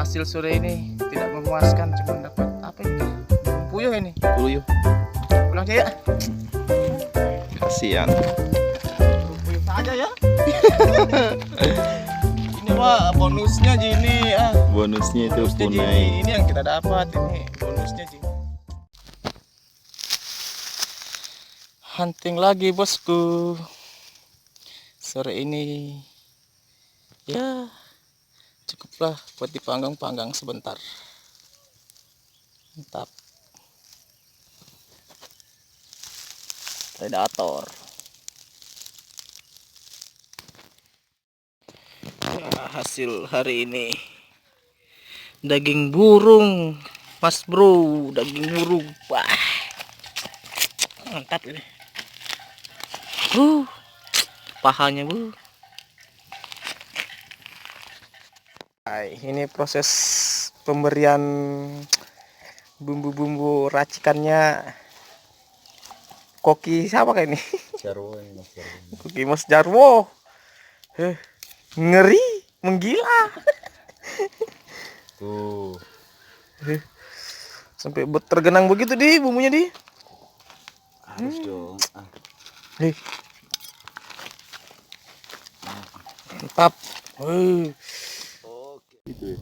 hasil sore ini tidak memuaskan, cuma dapat apa ini? Puyuh ini. Puyuh. Pulang aja ya. Kasihan. Puyuh saja ya. Ini mah bonusnya Jini ah. Bonusnya itu Bonusnya Jini. punai. Ini yang kita dapat ini bonusnya Jini. Hunting lagi bosku. Sore ini ya cukuplah buat dipanggang-panggang sebentar. Mantap. Predator. Ya, hasil hari ini daging burung, Mas Bro, daging burung. Wah. Mantap ini. Pahanya, Bu. Ini proses pemberian bumbu-bumbu racikannya Koki siapa kayak ini? Jarwo ini Mas Jarwo. Koki Mas Jarwo. Ngeri, menggila. Tuh. Sampai tergenang begitu di bumbunya di. Harus dong. Mantap. Oke. Gitu ya.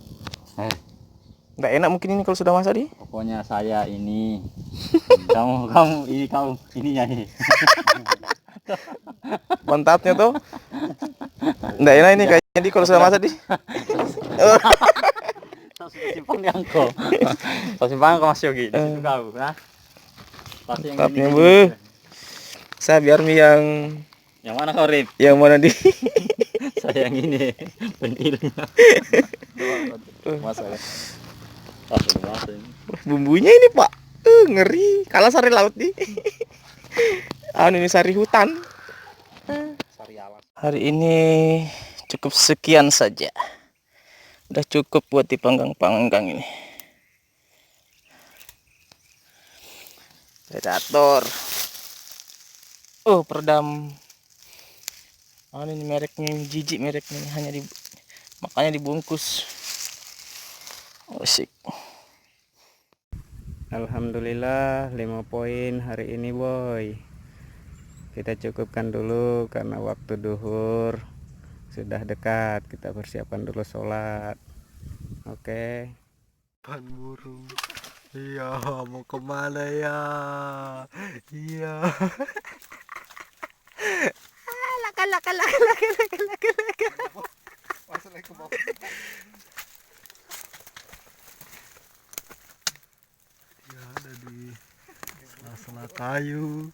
Nggak enak mungkin ini kalau sudah masak di. Pokoknya saya ini kamu ininya nih. Mantapnya tuh. Nggak enak ini kayaknya di kalau sudah masak di. Simpang yang kau. Kau simpang kau Mas Yogi. Di situ kau, nah. Pasti yang Mantapnya, ini. Bu. Saya biar mie Yang mana kau, Rip? yang mana di. Saya yang ini, pentilnya. Masalah. Bumbunya ini Pak, ngeri, kalah sari laut nih. Ini sari hutan. Sari alam. Hari ini cukup sekian saja. Udah cukup buat dipanggang-panggang ini. Predator. Peredam. Ini mereknya jijik, mereknya hanya makanya dibungkus. Asik. Alhamdulillah 5 poin hari ini boy. Kita cukupkan dulu karena waktu duhur sudah dekat. Kita persiapan dulu sholat. Oke. Pan burung. Iya, mau kemana ya? Iya. Ya ada di sela-sela kayu.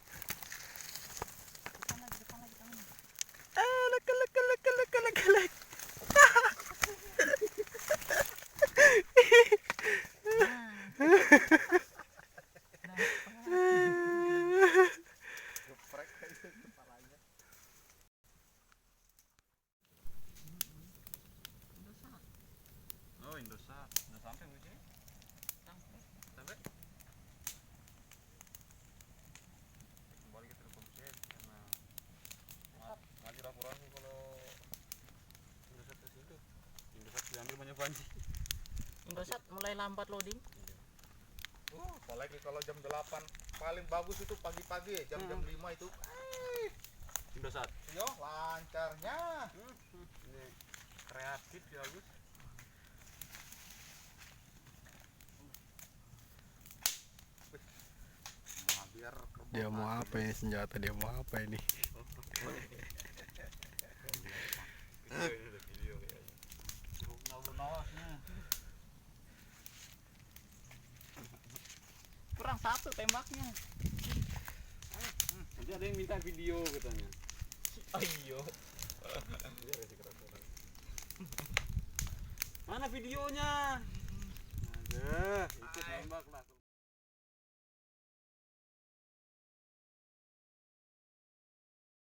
Indosat mulai lambat loading. Apalagi kalau jam 8 paling bagus itu pagi-pagi jam-jam 5 itu. Indosat. Yo, lancarnya. Ini kreatif ya, Gus. Dia mau apa ini senjata? Dia mau apa ini? Kurang satu tembaknya. Nanti ada yang minta video katanya. Ayo. Mana videonya? Ada, ikut nembak lah.